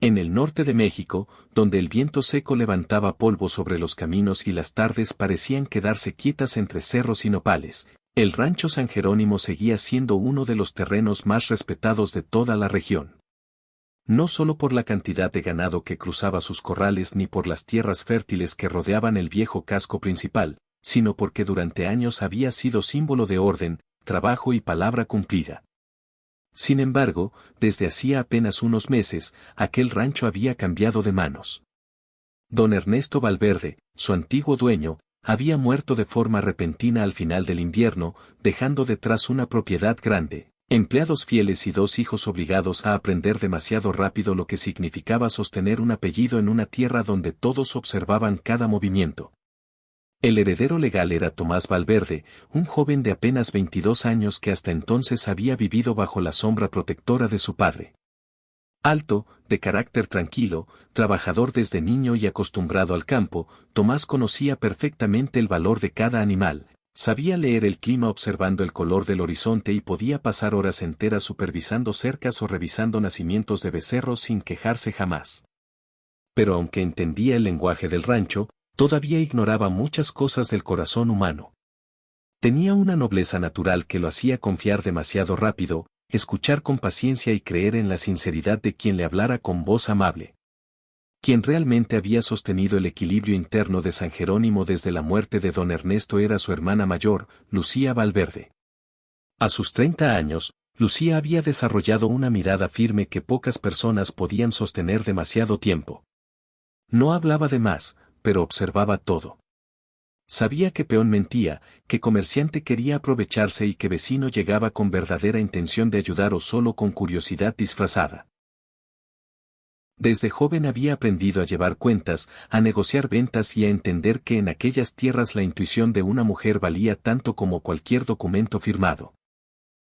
En el norte de México, donde el viento seco levantaba polvo sobre los caminos y las tardes parecían quedarse quietas entre cerros y nopales, el rancho San Jerónimo seguía siendo uno de los terrenos más respetados de toda la región. No solo por la cantidad de ganado que cruzaba sus corrales ni por las tierras fértiles que rodeaban el viejo casco principal, sino porque durante años había sido símbolo de orden, trabajo y palabra cumplida. Sin embargo, desde hacía apenas unos meses, aquel rancho había cambiado de manos. Don Ernesto Valverde, su antiguo dueño, había muerto de forma repentina al final del invierno, dejando detrás una propiedad grande, empleados fieles y dos hijos obligados a aprender demasiado rápido lo que significaba sostener un apellido en una tierra donde todos observaban cada movimiento. El heredero legal era Tomás Valverde, un joven de apenas 22 años que hasta entonces había vivido bajo la sombra protectora de su padre. Alto, de carácter tranquilo, trabajador desde niño y acostumbrado al campo, Tomás conocía perfectamente el valor de cada animal, sabía leer el clima observando el color del horizonte y podía pasar horas enteras supervisando cercas o revisando nacimientos de becerros sin quejarse jamás. Pero aunque entendía el lenguaje del rancho, todavía ignoraba muchas cosas del corazón humano. Tenía una nobleza natural que lo hacía confiar demasiado rápido, escuchar con paciencia y creer en la sinceridad de quien le hablara con voz amable. Quien realmente había sostenido el equilibrio interno de San Jerónimo desde la muerte de don Ernesto era su hermana mayor, Lucía Valverde. A sus 30 años, Lucía había desarrollado una mirada firme que pocas personas podían sostener demasiado tiempo. No hablaba de más, pero observaba todo. Sabía que peón mentía, que comerciante quería aprovecharse y que vecino llegaba con verdadera intención de ayudar o solo con curiosidad disfrazada. Desde joven había aprendido a llevar cuentas, a negociar ventas y a entender que en aquellas tierras la intuición de una mujer valía tanto como cualquier documento firmado.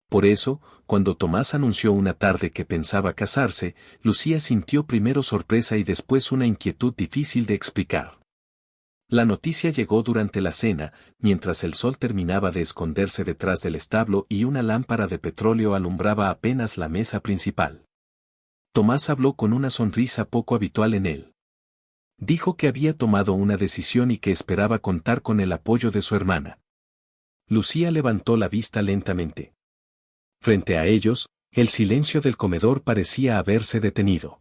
Por eso, cuando Tomás anunció una tarde que pensaba casarse, Lucía sintió primero sorpresa y después una inquietud difícil de explicar. La noticia llegó durante la cena, mientras el sol terminaba de esconderse detrás del establo y una lámpara de petróleo alumbraba apenas la mesa principal. Tomás habló con una sonrisa poco habitual en él. Dijo que había tomado una decisión y que esperaba contar con el apoyo de su hermana. Lucía levantó la vista lentamente. Frente a ellos, el silencio del comedor parecía haberse detenido.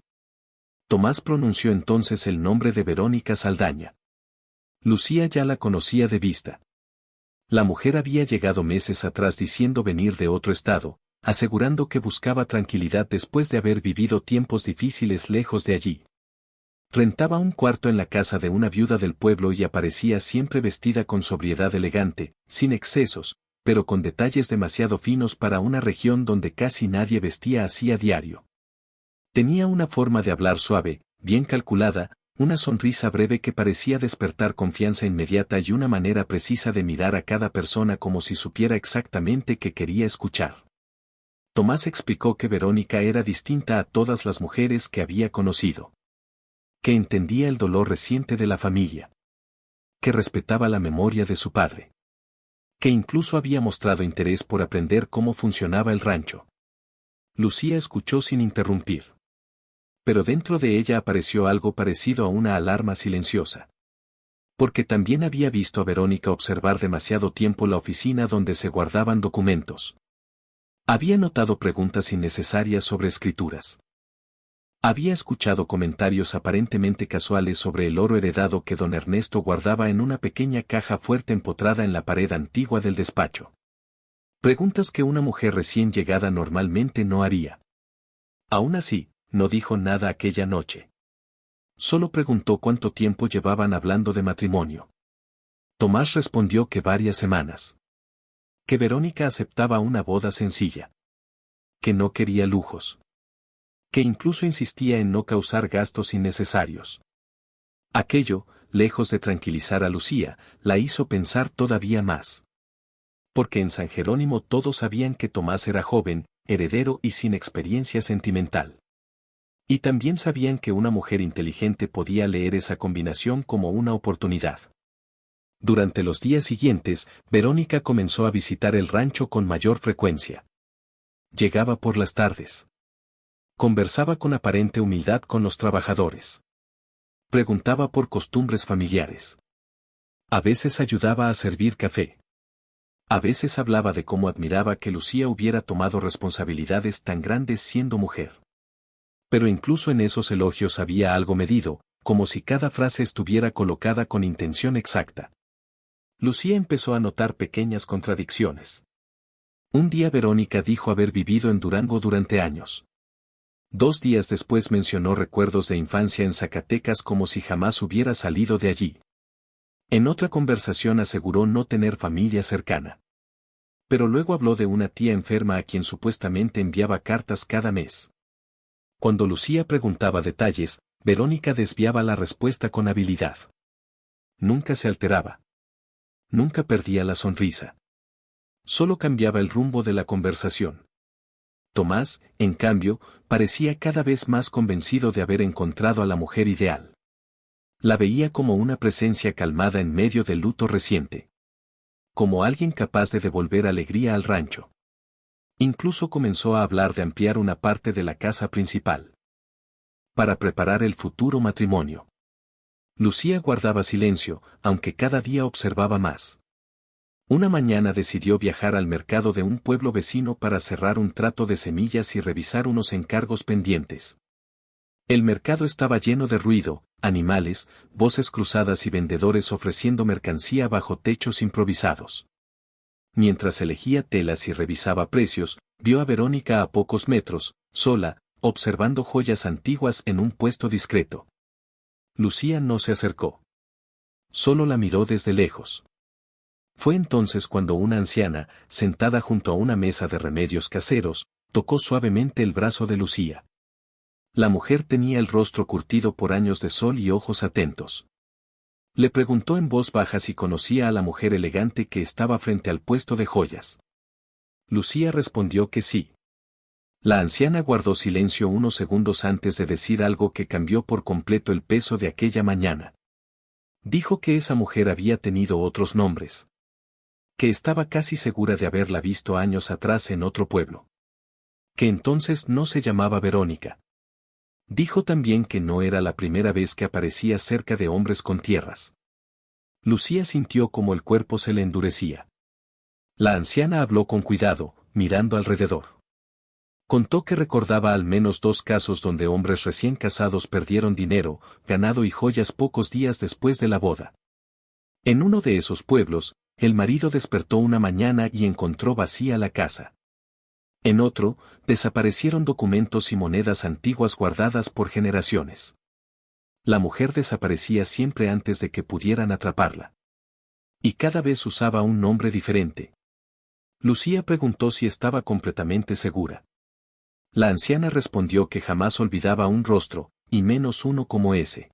Tomás pronunció entonces el nombre de Verónica Saldaña. Lucía ya la conocía de vista. La mujer había llegado meses atrás diciendo venir de otro estado, asegurando que buscaba tranquilidad después de haber vivido tiempos difíciles lejos de allí. Rentaba un cuarto en la casa de una viuda del pueblo y aparecía siempre vestida con sobriedad elegante, sin excesos, pero con detalles demasiado finos para una región donde casi nadie vestía así a diario. Tenía una forma de hablar suave, bien calculada, una sonrisa breve que parecía despertar confianza inmediata y una manera precisa de mirar a cada persona como si supiera exactamente qué quería escuchar. Tomás explicó que Verónica era distinta a todas las mujeres que había conocido. Que entendía el dolor reciente de la familia. Que respetaba la memoria de su padre. Que incluso había mostrado interés por aprender cómo funcionaba el rancho. Lucía escuchó sin interrumpir. Pero dentro de ella apareció algo parecido a una alarma silenciosa. Porque también había visto a Verónica observar demasiado tiempo la oficina donde se guardaban documentos. Había notado preguntas innecesarias sobre escrituras. Había escuchado comentarios aparentemente casuales sobre el oro heredado que don Ernesto guardaba en una pequeña caja fuerte empotrada en la pared antigua del despacho. Preguntas que una mujer recién llegada normalmente no haría. Aún así, no dijo nada aquella noche. Solo preguntó cuánto tiempo llevaban hablando de matrimonio. Tomás respondió que varias semanas. Que Verónica aceptaba una boda sencilla. Que no quería lujos. Que incluso insistía en no causar gastos innecesarios. Aquello, lejos de tranquilizar a Lucía, la hizo pensar todavía más. Porque en San Jerónimo todos sabían que Tomás era joven, heredero y sin experiencia sentimental. Y también sabían que una mujer inteligente podía leer esa combinación como una oportunidad. Durante los días siguientes, Verónica comenzó a visitar el rancho con mayor frecuencia. Llegaba por las tardes. Conversaba con aparente humildad con los trabajadores. Preguntaba por costumbres familiares. A veces ayudaba a servir café. A veces hablaba de cómo admiraba que Lucía hubiera tomado responsabilidades tan grandes siendo mujer. Pero incluso en esos elogios había algo medido, como si cada frase estuviera colocada con intención exacta. Lucía empezó a notar pequeñas contradicciones. Un día Verónica dijo haber vivido en Durango durante años. 2 días después mencionó recuerdos de infancia en Zacatecas como si jamás hubiera salido de allí. En otra conversación aseguró no tener familia cercana. Pero luego habló de una tía enferma a quien supuestamente enviaba cartas cada mes. Cuando Lucía preguntaba detalles, Verónica desviaba la respuesta con habilidad. Nunca se alteraba. Nunca perdía la sonrisa. Solo cambiaba el rumbo de la conversación. Tomás, en cambio, parecía cada vez más convencido de haber encontrado a la mujer ideal. La veía como una presencia calmada en medio del luto reciente. Como alguien capaz de devolver alegría al rancho. Incluso comenzó a hablar de ampliar una parte de la casa principal. Para preparar el futuro matrimonio. Lucía guardaba silencio, aunque cada día observaba más. Una mañana decidió viajar al mercado de un pueblo vecino para cerrar un trato de semillas y revisar unos encargos pendientes. El mercado estaba lleno de ruido, animales, voces cruzadas y vendedores ofreciendo mercancía bajo techos improvisados. Mientras elegía telas y revisaba precios, vio a Verónica a pocos metros, sola, observando joyas antiguas en un puesto discreto. Lucía no se acercó. Solo la miró desde lejos. Fue entonces cuando una anciana, sentada junto a una mesa de remedios caseros, tocó suavemente el brazo de Lucía. La mujer tenía el rostro curtido por años de sol y ojos atentos. Le preguntó en voz baja si conocía a la mujer elegante que estaba frente al puesto de joyas. Lucía respondió que sí. La anciana guardó silencio unos segundos antes de decir algo que cambió por completo el peso de aquella mañana. Dijo que esa mujer había tenido otros nombres. Que estaba casi segura de haberla visto años atrás en otro pueblo. Que entonces no se llamaba Verónica. Dijo también que no era la primera vez que aparecía cerca de hombres con tierras. Lucía sintió como el cuerpo se le endurecía. La anciana habló con cuidado, mirando alrededor. Contó que recordaba al menos 2 casos donde hombres recién casados perdieron dinero, ganado y joyas pocos días después de la boda. En uno de esos pueblos, el marido despertó una mañana y encontró vacía la casa. En otro, desaparecieron documentos y monedas antiguas guardadas por generaciones. La mujer desaparecía siempre antes de que pudieran atraparla. Y cada vez usaba un nombre diferente. Lucía preguntó si estaba completamente segura. La anciana respondió que jamás olvidaba un rostro, y menos uno como ese.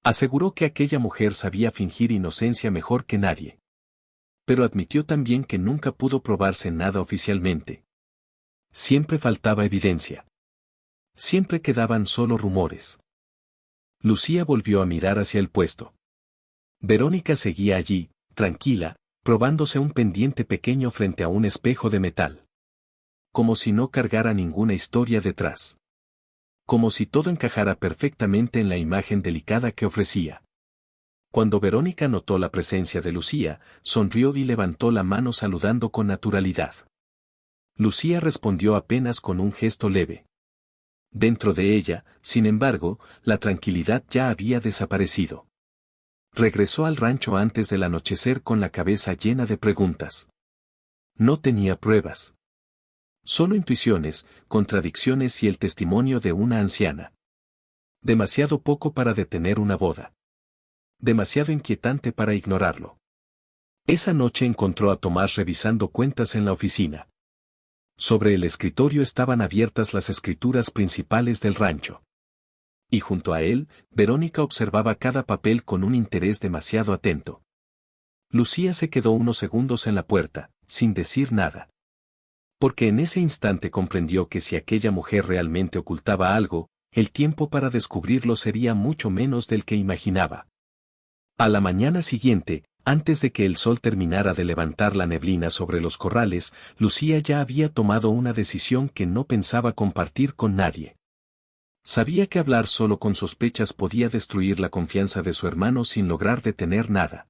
Aseguró que aquella mujer sabía fingir inocencia mejor que nadie. Pero admitió también que nunca pudo probarse nada oficialmente. Siempre faltaba evidencia. Siempre quedaban solo rumores. Lucía volvió a mirar hacia el puesto. Verónica seguía allí, tranquila, probándose un pendiente pequeño frente a un espejo de metal. Como si no cargara ninguna historia detrás. Como si todo encajara perfectamente en la imagen delicada que ofrecía. Cuando Verónica notó la presencia de Lucía, sonrió y levantó la mano saludando con naturalidad. Lucía respondió apenas con un gesto leve. Dentro de ella, sin embargo, la tranquilidad ya había desaparecido. Regresó al rancho antes del anochecer con la cabeza llena de preguntas. No tenía pruebas. Solo intuiciones, contradicciones y el testimonio de una anciana. Demasiado poco para detener una boda. Demasiado inquietante para ignorarlo. Esa noche encontró a Tomás revisando cuentas en la oficina. Sobre el escritorio estaban abiertas las escrituras principales del rancho. Y junto a él, Verónica observaba cada papel con un interés demasiado atento. Lucía se quedó unos segundos en la puerta, sin decir nada. Porque en ese instante comprendió que si aquella mujer realmente ocultaba algo, el tiempo para descubrirlo sería mucho menos del que imaginaba. A la mañana siguiente, Antes de que el sol terminara de levantar la neblina sobre los corrales, Lucía ya había tomado una decisión que no pensaba compartir con nadie. Sabía que hablar solo con sospechas podía destruir la confianza de su hermano sin lograr detener nada.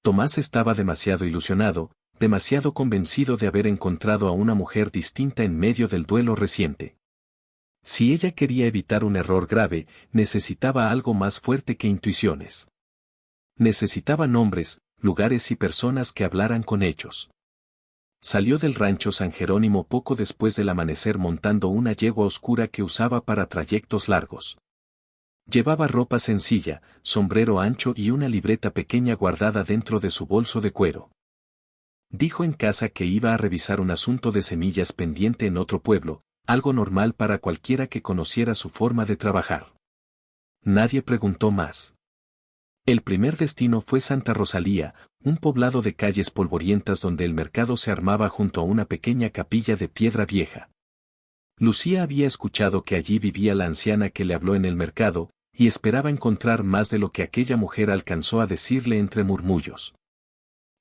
Tomás estaba demasiado ilusionado, demasiado convencido de haber encontrado a una mujer distinta en medio del duelo reciente. Si ella quería evitar un error grave, necesitaba algo más fuerte que intuiciones. Necesitaba nombres, lugares y personas que hablaran con hechos. Salió del rancho San Jerónimo poco después del amanecer montando una yegua oscura que usaba para trayectos largos. Llevaba ropa sencilla, sombrero ancho y una libreta pequeña guardada dentro de su bolso de cuero. Dijo en casa que iba a revisar un asunto de semillas pendiente en otro pueblo, algo normal para cualquiera que conociera su forma de trabajar. Nadie preguntó más. El primer destino fue Santa Rosalía, un poblado de calles polvorientas donde el mercado se armaba junto a una pequeña capilla de piedra vieja. Lucía había escuchado que allí vivía la anciana que le habló en el mercado, y esperaba encontrar más de lo que aquella mujer alcanzó a decirle entre murmullos.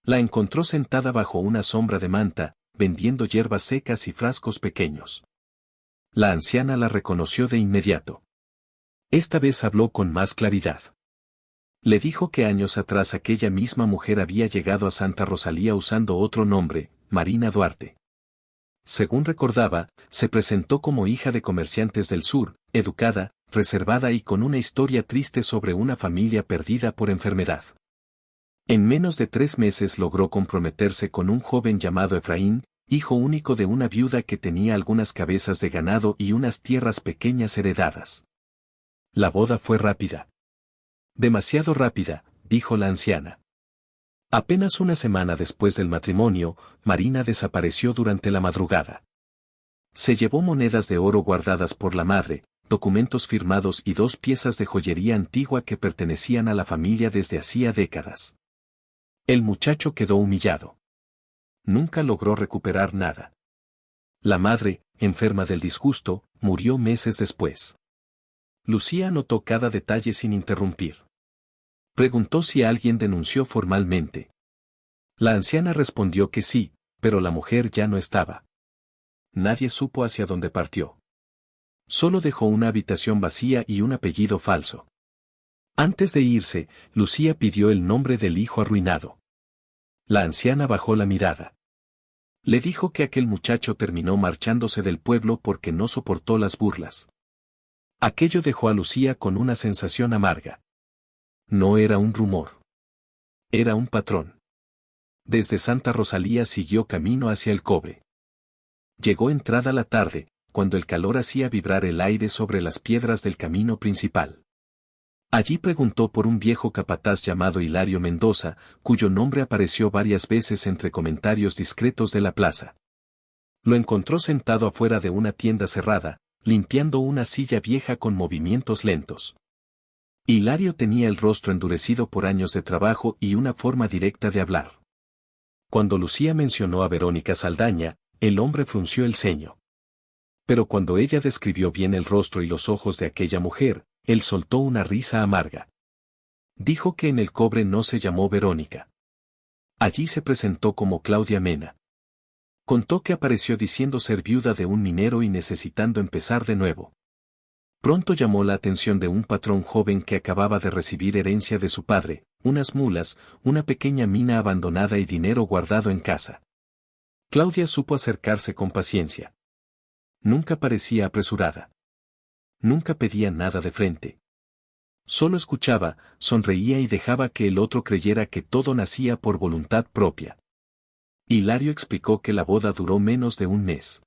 La encontró sentada bajo una sombra de manta, vendiendo hierbas secas y frascos pequeños. La anciana la reconoció de inmediato. Esta vez habló con más claridad. Le dijo que años atrás aquella misma mujer había llegado a Santa Rosalía usando otro nombre, Marina Duarte. Según recordaba, se presentó como hija de comerciantes del sur, educada, reservada y con una historia triste sobre una familia perdida por enfermedad. En menos de 3 meses logró comprometerse con un joven llamado Efraín, hijo único de una viuda que tenía algunas cabezas de ganado y unas tierras pequeñas heredadas. La boda fue rápida. Demasiado rápida, dijo la anciana. Apenas una semana después del matrimonio, Marina desapareció durante la madrugada. Se llevó monedas de oro guardadas por la madre, documentos firmados y 2 piezas de joyería antigua que pertenecían a la familia desde hacía décadas. El muchacho quedó humillado. Nunca logró recuperar nada. La madre, enferma del disgusto, murió meses después. Lucía anotó cada detalle sin interrumpir. Preguntó si alguien denunció formalmente. La anciana respondió que sí, pero la mujer ya no estaba. Nadie supo hacia dónde partió. Solo dejó una habitación vacía y un apellido falso. Antes de irse, Lucía pidió el nombre del hijo arruinado. La anciana bajó la mirada. Le dijo que aquel muchacho terminó marchándose del pueblo porque no soportó las burlas. Aquello dejó a Lucía con una sensación amarga. No era un rumor. Era un patrón. Desde Santa Rosalía siguió camino hacia el cobre. Llegó entrada la tarde, cuando el calor hacía vibrar el aire sobre las piedras del camino principal. Allí preguntó por un viejo capataz llamado Hilario Mendoza, cuyo nombre apareció varias veces entre comentarios discretos de la plaza. Lo encontró sentado afuera de una tienda cerrada, limpiando una silla vieja con movimientos lentos. Hilario tenía el rostro endurecido por años de trabajo y una forma directa de hablar. Cuando Lucía mencionó a Verónica Saldaña, el hombre frunció el ceño. Pero cuando ella describió bien el rostro y los ojos de aquella mujer, él soltó una risa amarga. Dijo que en el cobre no se llamó Verónica. Allí se presentó como Claudia Mena. Contó que apareció diciendo ser viuda de un minero y necesitando empezar de nuevo. Pronto llamó la atención de un patrón joven que acababa de recibir herencia de su padre, unas mulas, una pequeña mina abandonada y dinero guardado en casa. Claudia supo acercarse con paciencia. Nunca parecía apresurada. Nunca pedía nada de frente. Solo escuchaba, sonreía y dejaba que el otro creyera que todo nacía por voluntad propia. Hilario explicó que la boda duró menos de un mes.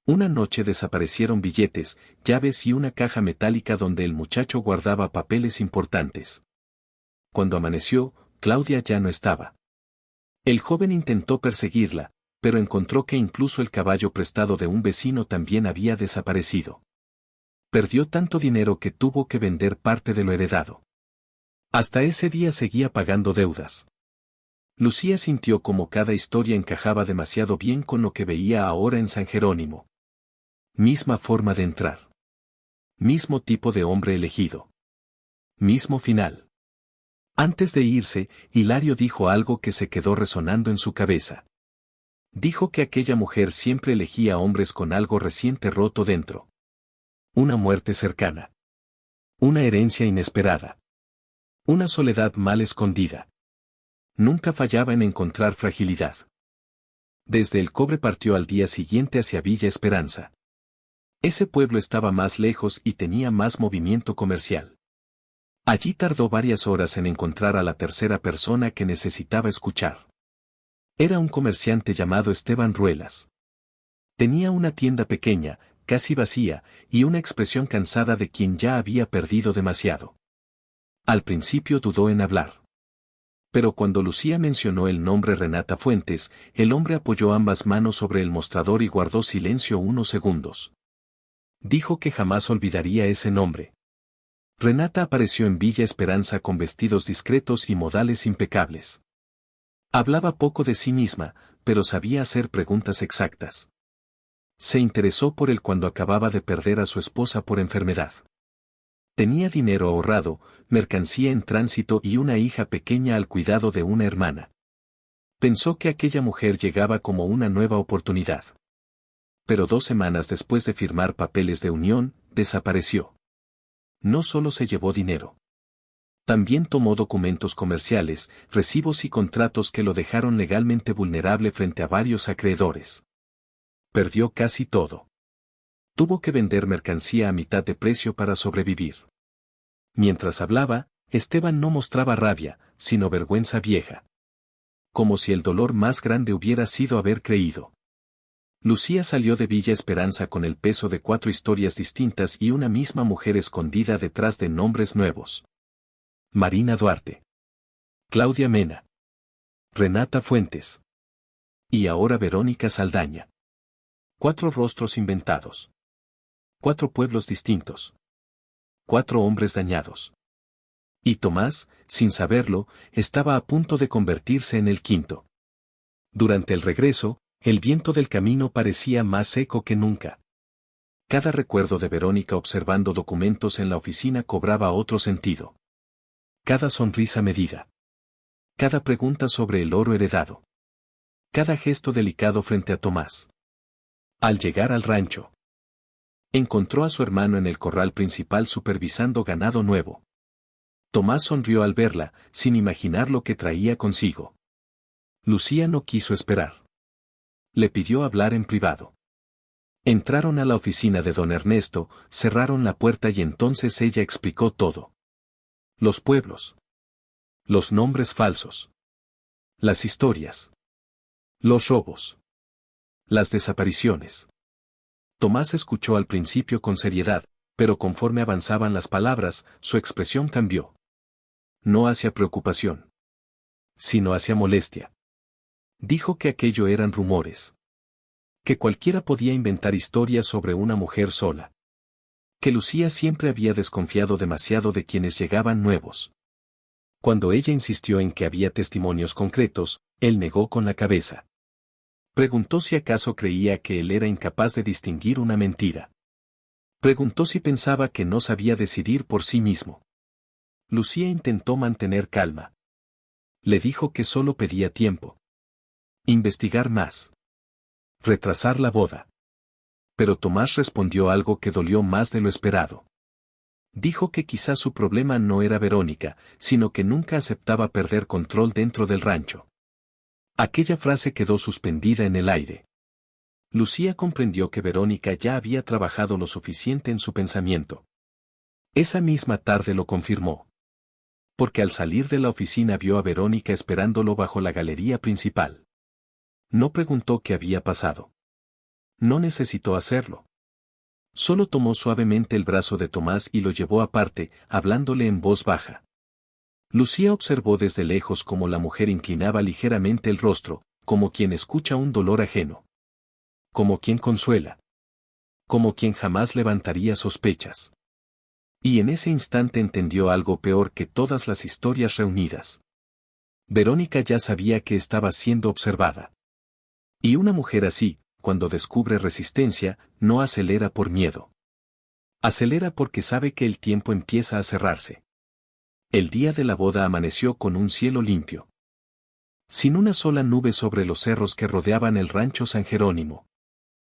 Una noche desaparecieron billetes, llaves y una caja metálica donde el muchacho guardaba papeles importantes. Cuando amaneció, Claudia ya no estaba. El joven intentó perseguirla, pero encontró que incluso el caballo prestado de un vecino también había desaparecido. Perdió tanto dinero que tuvo que vender parte de lo heredado. Hasta ese día seguía pagando deudas. Lucía sintió como cada historia encajaba demasiado bien con lo que veía ahora en San Jerónimo. Misma forma de entrar. Mismo tipo de hombre elegido. Mismo final. Antes de irse, Hilario dijo algo que se quedó resonando en su cabeza. Dijo que aquella mujer siempre elegía hombres con algo reciente roto dentro. Una muerte cercana. Una herencia inesperada. Una soledad mal escondida. Nunca fallaba en encontrar fragilidad. Desde el Cobre partió al día siguiente hacia Villa Esperanza. Ese pueblo estaba más lejos y tenía más movimiento comercial. Allí tardó varias horas en encontrar a la tercera persona que necesitaba escuchar. Era un comerciante llamado Esteban Ruelas. Tenía una tienda pequeña, casi vacía, y una expresión cansada de quien ya había perdido demasiado. Al principio dudó en hablar. Pero cuando Lucía mencionó el nombre Renata Fuentes, el hombre apoyó ambas manos sobre el mostrador y guardó silencio unos segundos. Dijo que jamás olvidaría ese nombre. Renata apareció en Villa Esperanza con vestidos discretos y modales impecables. Hablaba poco de sí misma, pero sabía hacer preguntas exactas. Se interesó por él cuando acababa de perder a su esposa por enfermedad. Tenía dinero ahorrado, mercancía en tránsito y una hija pequeña al cuidado de una hermana. Pensó que aquella mujer llegaba como una nueva oportunidad. Pero 2 semanas después de firmar papeles de unión, desapareció. No solo se llevó dinero. También tomó documentos comerciales, recibos y contratos que lo dejaron legalmente vulnerable frente a varios acreedores. Perdió casi todo. Tuvo que vender mercancía a mitad de precio para sobrevivir. Mientras hablaba, Esteban no mostraba rabia, sino vergüenza vieja. Como si el dolor más grande hubiera sido haber creído. Lucía salió de Villa Esperanza con el peso de 4 historias distintas y una misma mujer escondida detrás de nombres nuevos. Marina Duarte. Claudia Mena. Renata Fuentes. Y ahora Verónica Saldaña. 4 rostros inventados. 4 pueblos distintos. 4 hombres dañados. Y Tomás, sin saberlo, estaba a punto de convertirse en el quinto. Durante el regreso, el viento del camino parecía más seco que nunca. Cada recuerdo de Verónica observando documentos en la oficina cobraba otro sentido. Cada sonrisa medida. Cada pregunta sobre el oro heredado. Cada gesto delicado frente a Tomás. Al llegar al rancho, encontró a su hermano en el corral principal supervisando ganado nuevo. Tomás sonrió al verla, sin imaginar lo que traía consigo. Lucía no quiso esperar. Le pidió hablar en privado. Entraron a la oficina de don Ernesto, cerraron la puerta y entonces ella explicó todo. Los pueblos. Los nombres falsos. Las historias. Los robos. Las desapariciones. Tomás escuchó al principio con seriedad, pero conforme avanzaban las palabras, su expresión cambió. No hacia preocupación, sino hacia molestia. Dijo que aquello eran rumores. Que cualquiera podía inventar historias sobre una mujer sola. Que Lucía siempre había desconfiado demasiado de quienes llegaban nuevos. Cuando ella insistió en que había testimonios concretos, él negó con la cabeza. Preguntó si acaso creía que él era incapaz de distinguir una mentira. Preguntó si pensaba que no sabía decidir por sí mismo. Lucía intentó mantener calma. Le dijo que solo pedía tiempo. Investigar más. Retrasar la boda. Pero Tomás respondió algo que dolió más de lo esperado. Dijo que quizás su problema no era Verónica, sino que nunca aceptaba perder control dentro del rancho. Aquella frase quedó suspendida en el aire. Lucía comprendió que Verónica ya había trabajado lo suficiente en su pensamiento. Esa misma tarde lo confirmó. Porque al salir de la oficina vio a Verónica esperándolo bajo la galería principal. No preguntó qué había pasado. No necesitó hacerlo. Solo tomó suavemente el brazo de Tomás y lo llevó aparte, hablándole en voz baja. Lucía observó desde lejos cómo la mujer inclinaba ligeramente el rostro, como quien escucha un dolor ajeno. Como quien consuela. Como quien jamás levantaría sospechas. Y en ese instante entendió algo peor que todas las historias reunidas. Verónica ya sabía que estaba siendo observada. Y una mujer así, cuando descubre resistencia, no acelera por miedo. Acelera porque sabe que el tiempo empieza a cerrarse. El día de la boda amaneció con un cielo limpio, sin una sola nube sobre los cerros que rodeaban el rancho San Jerónimo.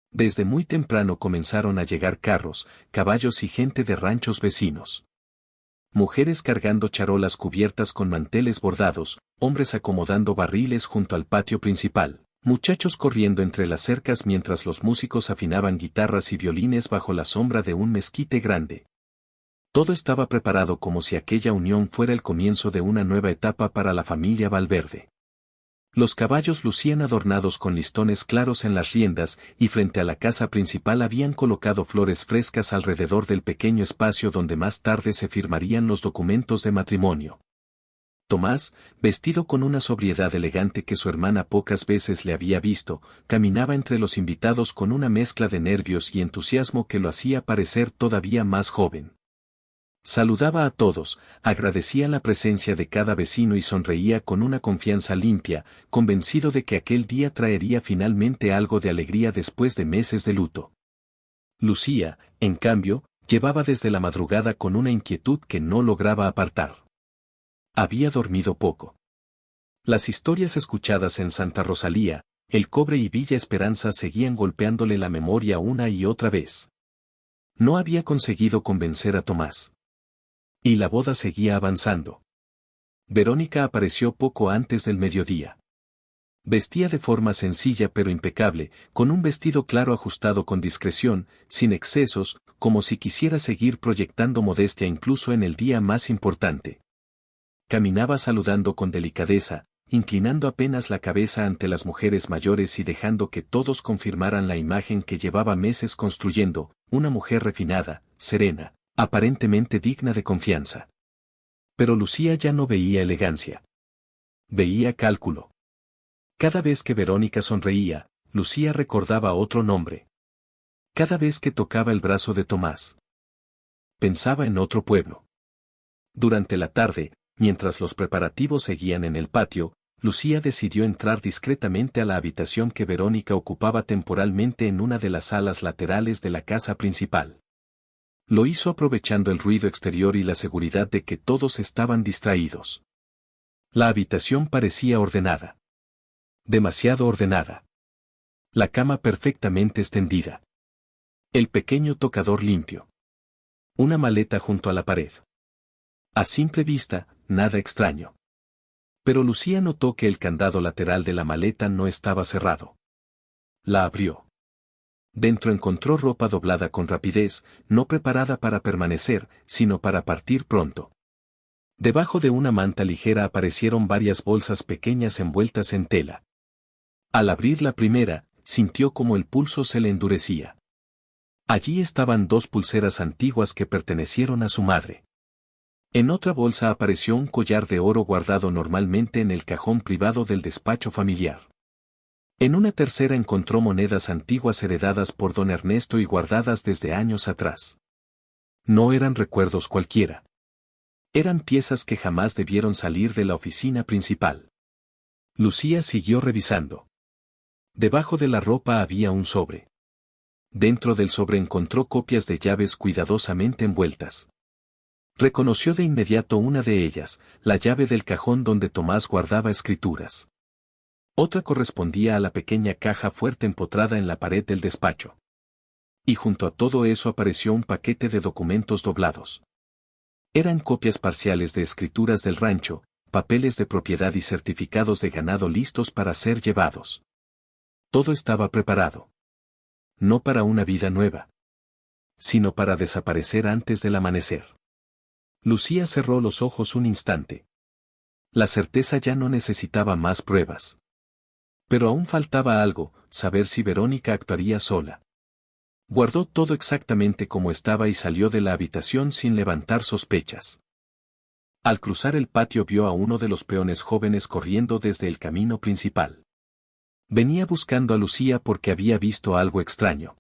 Desde muy temprano comenzaron a llegar carros, caballos y gente de ranchos vecinos. Mujeres cargando charolas cubiertas con manteles bordados, hombres acomodando barriles junto al patio principal, muchachos corriendo entre las cercas mientras los músicos afinaban guitarras y violines bajo la sombra de un mezquite grande. Todo estaba preparado como si aquella unión fuera el comienzo de una nueva etapa para la familia Valverde. Los caballos lucían adornados con listones claros en las riendas y frente a la casa principal habían colocado flores frescas alrededor del pequeño espacio donde más tarde se firmarían los documentos de matrimonio. Tomás, vestido con una sobriedad elegante que su hermana pocas veces le había visto, caminaba entre los invitados con una mezcla de nervios y entusiasmo que lo hacía parecer todavía más joven. Saludaba a todos, agradecía la presencia de cada vecino y sonreía con una confianza limpia, convencido de que aquel día traería finalmente algo de alegría después de meses de luto. Lucía, en cambio, llevaba desde la madrugada con una inquietud que no lograba apartar. Había dormido poco. Las historias escuchadas en Santa Rosalía, El Cobre y Villa Esperanza seguían golpeándole la memoria una y otra vez. No había conseguido convencer a Tomás. Y la boda seguía avanzando. Verónica apareció poco antes del mediodía. Vestía de forma sencilla pero impecable, con un vestido claro ajustado con discreción, sin excesos, como si quisiera seguir proyectando modestia incluso en el día más importante. Caminaba saludando con delicadeza, inclinando apenas la cabeza ante las mujeres mayores y dejando que todos confirmaran la imagen que llevaba meses construyendo, una mujer refinada, serena, aparentemente digna de confianza. Pero Lucía ya no veía elegancia. Veía cálculo. Cada vez que Verónica sonreía, Lucía recordaba otro nombre. Cada vez que tocaba el brazo de Tomás, pensaba en otro pueblo. Durante la tarde, mientras los preparativos seguían en el patio, Lucía decidió entrar discretamente a la habitación que Verónica ocupaba temporalmente en una de las salas laterales de la casa principal. Lo hizo aprovechando el ruido exterior y la seguridad de que todos estaban distraídos. La habitación parecía ordenada. Demasiado ordenada. La cama perfectamente extendida. El pequeño tocador limpio. Una maleta junto a la pared. A simple vista, nada extraño. Pero Lucía notó que el candado lateral de la maleta no estaba cerrado. La abrió. Dentro encontró ropa doblada con rapidez, no preparada para permanecer, sino para partir pronto. Debajo de una manta ligera aparecieron varias bolsas pequeñas envueltas en tela. Al abrir la primera, sintió como el pulso se le endurecía. Allí estaban 2 pulseras antiguas que pertenecieron a su madre. En otra bolsa apareció un collar de oro guardado normalmente en el cajón privado del despacho familiar. En una tercera encontró monedas antiguas heredadas por don Ernesto y guardadas desde años atrás. No eran recuerdos cualquiera. Eran piezas que jamás debieron salir de la oficina principal. Lucía siguió revisando. Debajo de la ropa había un sobre. Dentro del sobre encontró copias de llaves cuidadosamente envueltas. Reconoció de inmediato una de ellas, la llave del cajón donde Tomás guardaba escrituras. Otra correspondía a la pequeña caja fuerte empotrada en la pared del despacho. Y junto a todo eso apareció un paquete de documentos doblados. Eran copias parciales de escrituras del rancho, papeles de propiedad y certificados de ganado listos para ser llevados. Todo estaba preparado. No para una vida nueva, sino para desaparecer antes del amanecer. Lucía cerró los ojos un instante. La certeza ya no necesitaba más pruebas. Pero aún faltaba algo, saber si Verónica actuaría sola. Guardó todo exactamente como estaba y salió de la habitación sin levantar sospechas. Al cruzar el patio vio a uno de los peones jóvenes corriendo desde el camino principal. Venía buscando a Lucía porque había visto algo extraño.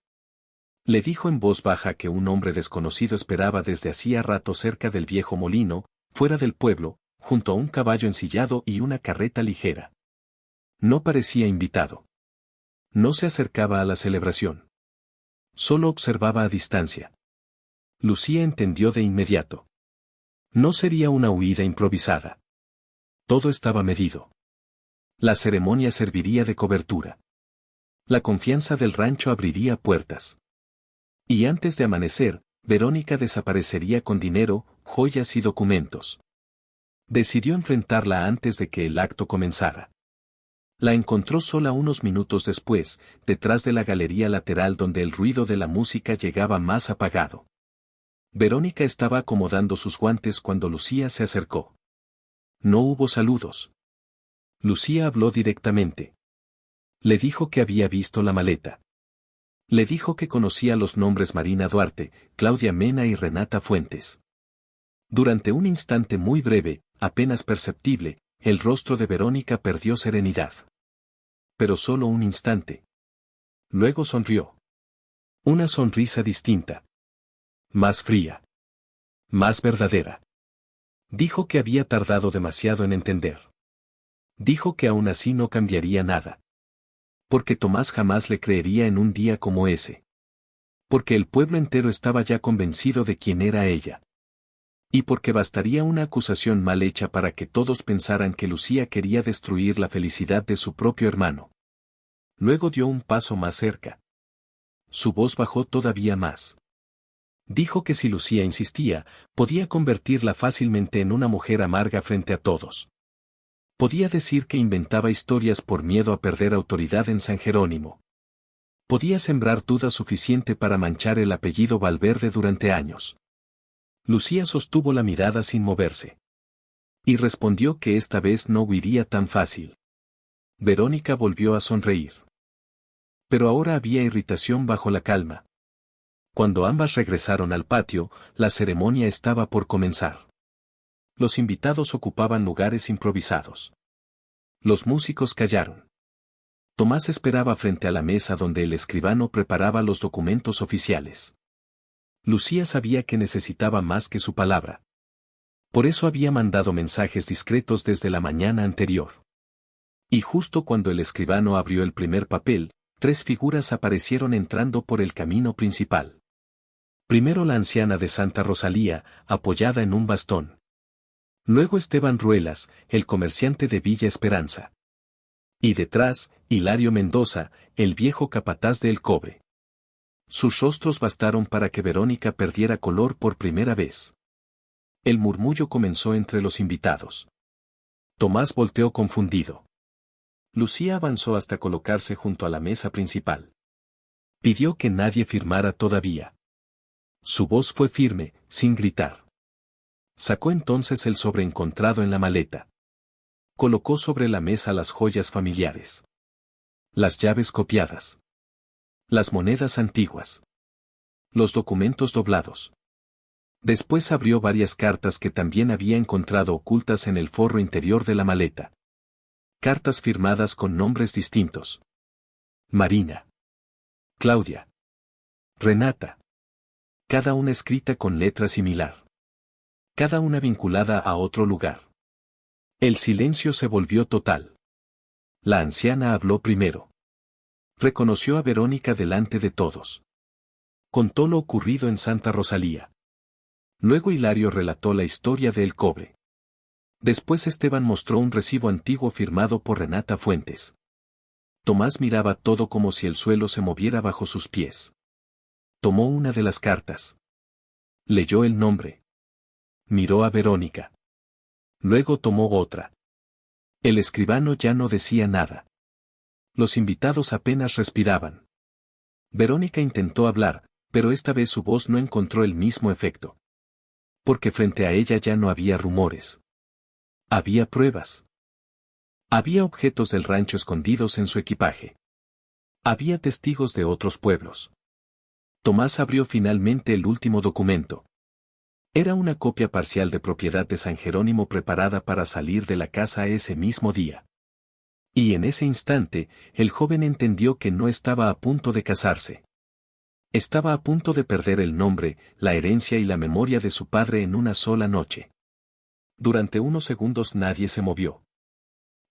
Le dijo en voz baja que un hombre desconocido esperaba desde hacía rato cerca del viejo molino, fuera del pueblo, junto a un caballo ensillado y una carreta ligera. No parecía invitado. No se acercaba a la celebración. Solo observaba a distancia. Lucía entendió de inmediato. No sería una huida improvisada. Todo estaba medido. La ceremonia serviría de cobertura. La confianza del rancho abriría puertas. Y antes de amanecer, Verónica desaparecería con dinero, joyas y documentos. Decidió enfrentarla antes de que el acto comenzara. La encontró sola unos minutos después, detrás de la galería lateral donde el ruido de la música llegaba más apagado. Verónica estaba acomodando sus guantes cuando Lucía se acercó. No hubo saludos. Lucía habló directamente. Le dijo que había visto la maleta. Le dijo que conocía los nombres Marina Duarte, Claudia Mena y Renata Fuentes. Durante un instante muy breve, apenas perceptible, el rostro de Verónica perdió serenidad. Pero solo un instante. Luego sonrió. Una sonrisa distinta. Más fría. Más verdadera. Dijo que había tardado demasiado en entender. Dijo que aún así no cambiaría nada. Porque Tomás jamás le creería en un día como ese. Porque el pueblo entero estaba ya convencido de quién era ella. Y porque bastaría una acusación mal hecha para que todos pensaran que Lucía quería destruir la felicidad de su propio hermano. Luego dio un paso más cerca. Su voz bajó todavía más. Dijo que si Lucía insistía, podía convertirla fácilmente en una mujer amarga frente a todos. Podía decir que inventaba historias por miedo a perder autoridad en San Jerónimo. Podía sembrar duda suficiente para manchar el apellido Valverde durante años. Lucía sostuvo la mirada sin moverse. Y respondió que esta vez no huiría tan fácil. Verónica volvió a sonreír. Pero ahora había irritación bajo la calma. Cuando ambas regresaron al patio, la ceremonia estaba por comenzar. Los invitados ocupaban lugares improvisados. Los músicos callaron. Tomás esperaba frente a la mesa donde el escribano preparaba los documentos oficiales. Lucía sabía que necesitaba más que su palabra. Por eso había mandado mensajes discretos desde la mañana anterior. Y justo cuando el escribano abrió el primer papel, 3 figuras aparecieron entrando por el camino principal. Primero la anciana de Santa Rosalía, apoyada en un bastón. Luego Esteban Ruelas, el comerciante de Villa Esperanza. Y detrás, Hilario Mendoza, el viejo capataz de El Cobre. Sus rostros bastaron para que Verónica perdiera color por primera vez. El murmullo comenzó entre los invitados. Tomás volteó confundido. Lucía avanzó hasta colocarse junto a la mesa principal. Pidió que nadie firmara todavía. Su voz fue firme, sin gritar. Sacó entonces el sobre encontrado en la maleta. Colocó sobre la mesa las joyas familiares. Las llaves copiadas. Las monedas antiguas. Los documentos doblados. Después abrió varias cartas que también había encontrado ocultas en el forro interior de la maleta. Cartas firmadas con nombres distintos. Marina. Claudia. Renata. Cada una escrita con letra similar. Cada una vinculada a otro lugar. El silencio se volvió total. La anciana habló primero. Reconoció a Verónica delante de todos. Contó lo ocurrido en Santa Rosalía. Luego Hilario relató la historia de El Cobre. Después Esteban mostró un recibo antiguo firmado por Renata Fuentes. Tomás miraba todo como si el suelo se moviera bajo sus pies. Tomó una de las cartas. Leyó el nombre. Miró a Verónica. Luego tomó otra. El escribano ya no decía nada. Los invitados apenas respiraban. Verónica intentó hablar, pero esta vez su voz no encontró el mismo efecto. Porque frente a ella ya no había rumores. Había pruebas. Había objetos del rancho escondidos en su equipaje. Había testigos de otros pueblos. Tomás abrió finalmente el último documento. Era una copia parcial de propiedad de San Jerónimo preparada para salir de la casa ese mismo día. Y en ese instante, el joven entendió que no estaba a punto de casarse. Estaba a punto de perder el nombre, la herencia y la memoria de su padre en una sola noche. Durante unos segundos nadie se movió.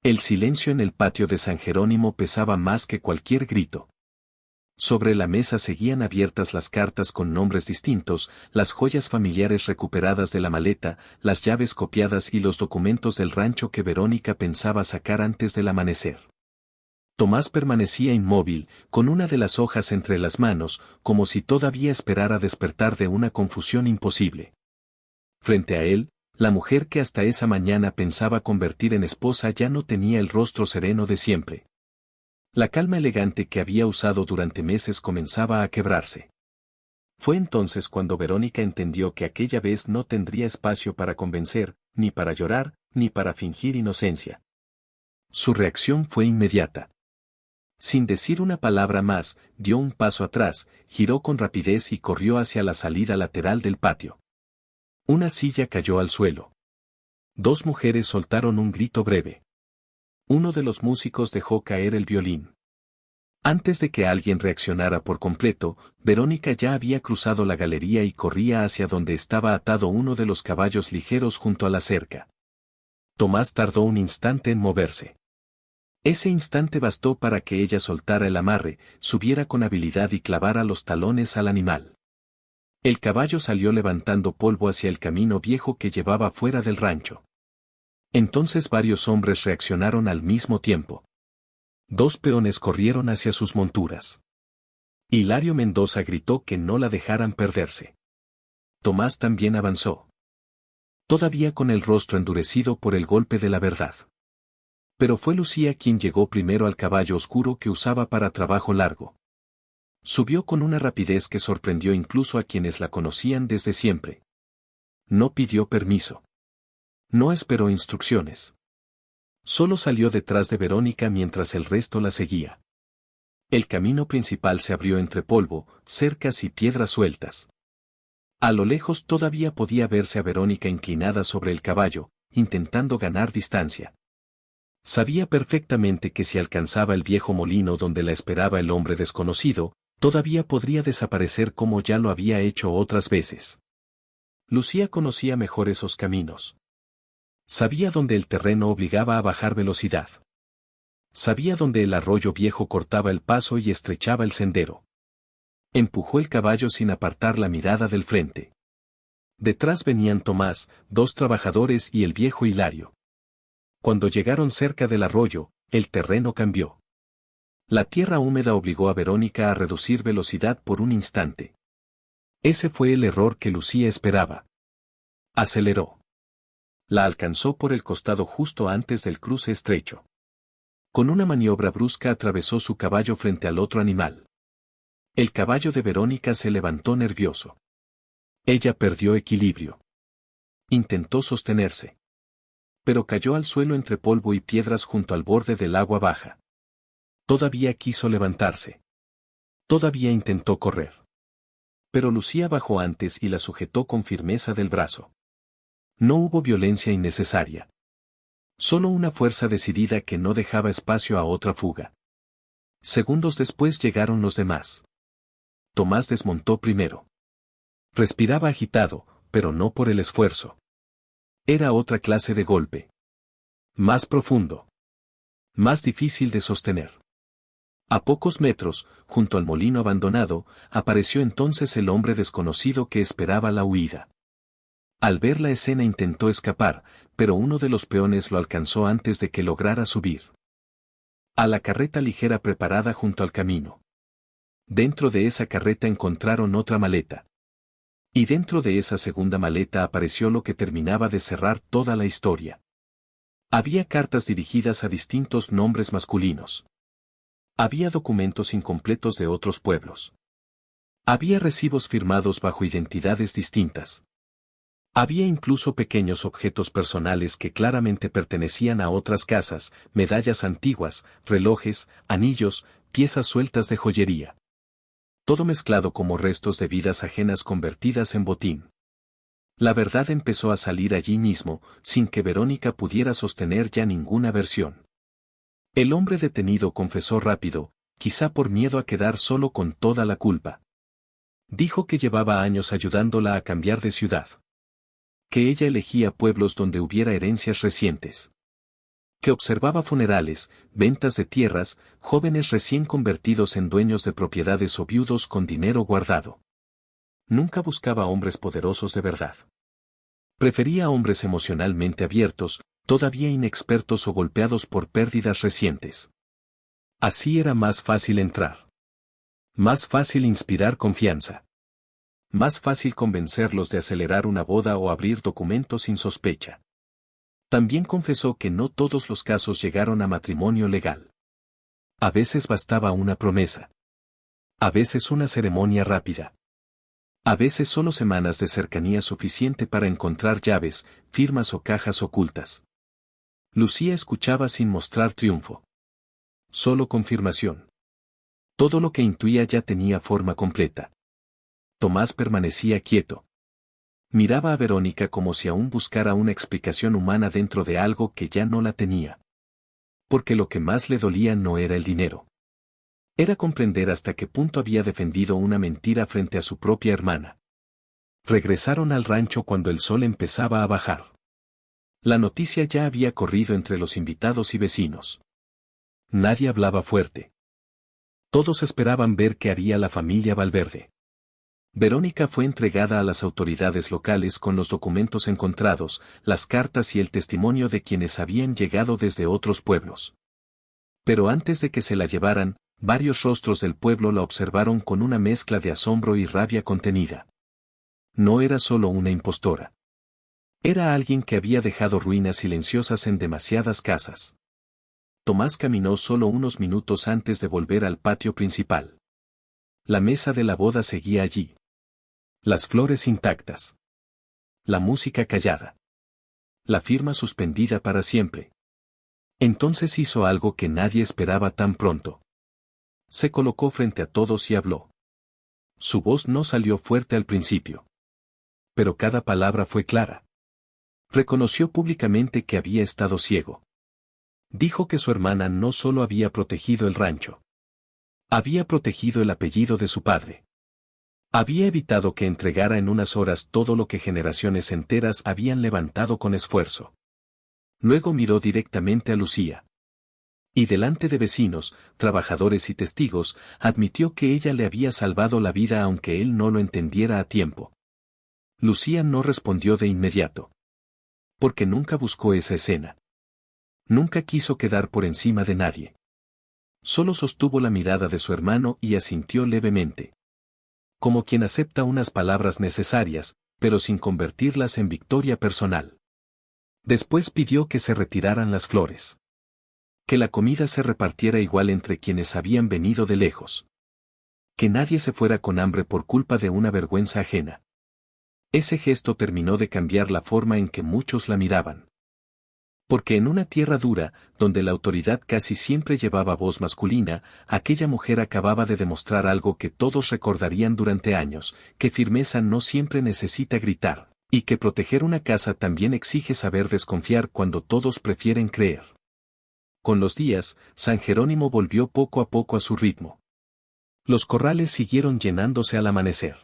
El silencio en el patio de San Jerónimo pesaba más que cualquier grito. Sobre la mesa seguían abiertas las cartas con nombres distintos, las joyas familiares recuperadas de la maleta, las llaves copiadas y los documentos del rancho que Verónica pensaba sacar antes del amanecer. Tomás permanecía inmóvil, con una de las hojas entre las manos, como si todavía esperara despertar de una confusión imposible. Frente a él, la mujer que hasta esa mañana pensaba convertir en esposa ya no tenía el rostro sereno de siempre. La calma elegante que había usado durante meses comenzaba a quebrarse. Fue entonces cuando Verónica entendió que aquella vez no tendría espacio para convencer, ni para llorar, ni para fingir inocencia. Su reacción fue inmediata. Sin decir una palabra más, dio un paso atrás, giró con rapidez y corrió hacia la salida lateral del patio. Una silla cayó al suelo. Dos mujeres soltaron un grito breve. Uno de los músicos dejó caer el violín. Antes de que alguien reaccionara por completo, Verónica ya había cruzado la galería y corría hacia donde estaba atado uno de los caballos ligeros junto a la cerca. Tomás tardó un instante en moverse. Ese instante bastó para que ella soltara el amarre, subiera con habilidad y clavara los talones al animal. El caballo salió levantando polvo hacia el camino viejo que llevaba fuera del rancho. Entonces varios hombres reaccionaron al mismo tiempo. Dos peones corrieron hacia sus monturas. Hilario Mendoza gritó que no la dejaran perderse. Tomás también avanzó. Todavía con el rostro endurecido por el golpe de la verdad. Pero fue Lucía quien llegó primero al caballo oscuro que usaba para trabajo largo. Subió con una rapidez que sorprendió incluso a quienes la conocían desde siempre. No pidió permiso. No esperó instrucciones. Solo salió detrás de Verónica mientras el resto la seguía. El camino principal se abrió entre polvo, cercas y piedras sueltas. A lo lejos todavía podía verse a Verónica inclinada sobre el caballo, intentando ganar distancia. Sabía perfectamente que si alcanzaba el viejo molino donde la esperaba el hombre desconocido, todavía podría desaparecer como ya lo había hecho otras veces. Lucía conocía mejor esos caminos. Sabía dónde el terreno obligaba a bajar velocidad. Sabía dónde el arroyo viejo cortaba el paso y estrechaba el sendero. Empujó el caballo sin apartar la mirada del frente. Detrás venían Tomás, dos trabajadores y el viejo Hilario. Cuando llegaron cerca del arroyo, el terreno cambió. La tierra húmeda obligó a Verónica a reducir velocidad por un instante. Ese fue el error que Lucía esperaba. Aceleró. La alcanzó por el costado justo antes del cruce estrecho. Con una maniobra brusca atravesó su caballo frente al otro animal. El caballo de Verónica se levantó nervioso. Ella perdió equilibrio. Intentó sostenerse. Pero cayó al suelo entre polvo y piedras junto al borde del agua baja. Todavía quiso levantarse. Todavía intentó correr. Pero Lucía bajó antes y la sujetó con firmeza del brazo. No hubo violencia innecesaria. Solo una fuerza decidida que no dejaba espacio a otra fuga. Segundos después llegaron los demás. Tomás desmontó primero. Respiraba agitado, pero no por el esfuerzo. Era otra clase de golpe. Más profundo. Más difícil de sostener. A pocos metros, junto al molino abandonado, apareció entonces el hombre desconocido que esperaba la huida. Al ver la escena intentó escapar, pero uno de los peones lo alcanzó antes de que lograra subir a la carreta ligera preparada junto al camino. Dentro de esa carreta encontraron otra maleta. Y dentro de esa segunda maleta apareció lo que terminaba de cerrar toda la historia. Había cartas dirigidas a distintos nombres masculinos. Había documentos incompletos de otros pueblos. Había recibos firmados bajo identidades distintas. Había incluso pequeños objetos personales que claramente pertenecían a otras casas, medallas antiguas, relojes, anillos, piezas sueltas de joyería. Todo mezclado como restos de vidas ajenas convertidas en botín. La verdad empezó a salir allí mismo, sin que Verónica pudiera sostener ya ninguna versión. El hombre detenido confesó rápido, quizá por miedo a quedar solo con toda la culpa. Dijo que llevaba años ayudándola a cambiar de ciudad. Que ella elegía pueblos donde hubiera herencias recientes. que observaba funerales, ventas de tierras, jóvenes recién convertidos en dueños de propiedades o viudos con dinero guardado. Nunca buscaba hombres poderosos de verdad. Prefería hombres emocionalmente abiertos, todavía inexpertos o golpeados por pérdidas recientes. Así era más fácil entrar. Más fácil inspirar confianza. Más fácil convencerlos de acelerar una boda o abrir documentos sin sospecha. También confesó que no todos los casos llegaron a matrimonio legal. A veces bastaba una promesa. A veces una ceremonia rápida. A veces solo semanas de cercanía suficiente para encontrar llaves, firmas o cajas ocultas. Lucía escuchaba sin mostrar triunfo. Solo confirmación. Todo lo que intuía ya tenía forma completa. Tomás permanecía quieto. Miraba a Verónica como si aún buscara una explicación humana dentro de algo que ya no la tenía. Porque lo que más le dolía no era el dinero. Era comprender hasta qué punto había defendido una mentira frente a su propia hermana. Regresaron al rancho cuando el sol empezaba a bajar. La noticia ya había corrido entre los invitados y vecinos. Nadie hablaba fuerte. Todos esperaban ver qué haría la familia Valverde. Verónica fue entregada a las autoridades locales con los documentos encontrados, las cartas y el testimonio de quienes habían llegado desde otros pueblos. Pero antes de que se la llevaran, varios rostros del pueblo la observaron con una mezcla de asombro y rabia contenida. No era solo una impostora. Era alguien que había dejado ruinas silenciosas en demasiadas casas. Tomás caminó solo unos minutos antes de volver al patio principal. La mesa de la boda seguía allí. Las flores intactas. La música callada. La firma suspendida para siempre. Entonces hizo algo que nadie esperaba tan pronto. Se colocó frente a todos y habló. Su voz no salió fuerte al principio. Pero cada palabra fue clara. Reconoció públicamente que había estado ciego. Dijo que su hermana no solo había protegido el rancho. Había protegido el apellido de su padre. Había evitado que entregara en unas horas todo lo que generaciones enteras habían levantado con esfuerzo. Luego miró directamente a Lucía. Y delante de vecinos, trabajadores y testigos, admitió que ella le había salvado la vida aunque él no lo entendiera a tiempo. Lucía no respondió de inmediato. Porque nunca buscó esa escena. Nunca quiso quedar por encima de nadie. Solo sostuvo la mirada de su hermano y asintió levemente. Como quien acepta unas palabras necesarias, pero sin convertirlas en victoria personal. Después pidió que se retiraran las flores. Que la comida se repartiera igual entre quienes habían venido de lejos. Que nadie se fuera con hambre por culpa de una vergüenza ajena. Ese gesto terminó de cambiar la forma en que muchos la miraban. Porque en una tierra dura, donde la autoridad casi siempre llevaba voz masculina, aquella mujer acababa de demostrar algo que todos recordarían durante años, que firmeza no siempre necesita gritar, y que proteger una casa también exige saber desconfiar cuando todos prefieren creer. Con los días, San Jerónimo volvió poco a poco a su ritmo. Los corrales siguieron llenándose al amanecer.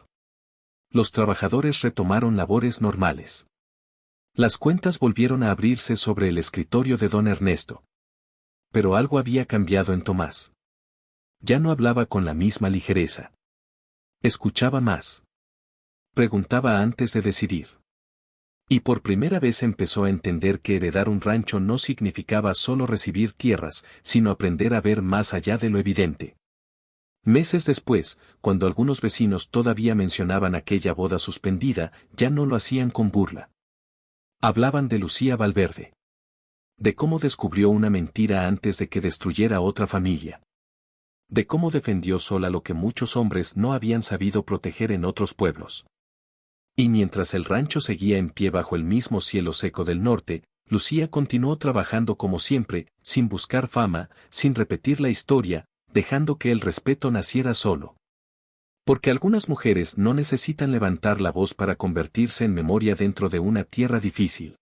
Los trabajadores retomaron labores normales. Las cuentas volvieron a abrirse sobre el escritorio de don Ernesto. Pero algo había cambiado en Tomás. Ya no hablaba con la misma ligereza. Escuchaba más. Preguntaba antes de decidir. Y por primera vez empezó a entender que heredar un rancho no significaba solo recibir tierras, sino aprender a ver más allá de lo evidente. Meses después, cuando algunos vecinos todavía mencionaban aquella boda suspendida, ya no lo hacían con burla. Hablaban de Lucía Valverde. De cómo descubrió una mentira antes de que destruyera otra familia. De cómo defendió sola lo que muchos hombres no habían sabido proteger en otros pueblos. Y mientras el rancho seguía en pie bajo el mismo cielo seco del norte, Lucía continuó trabajando como siempre, sin buscar fama, sin repetir la historia, dejando que el respeto naciera solo. Porque algunas mujeres no necesitan levantar la voz para convertirse en memoria dentro de una tierra difícil.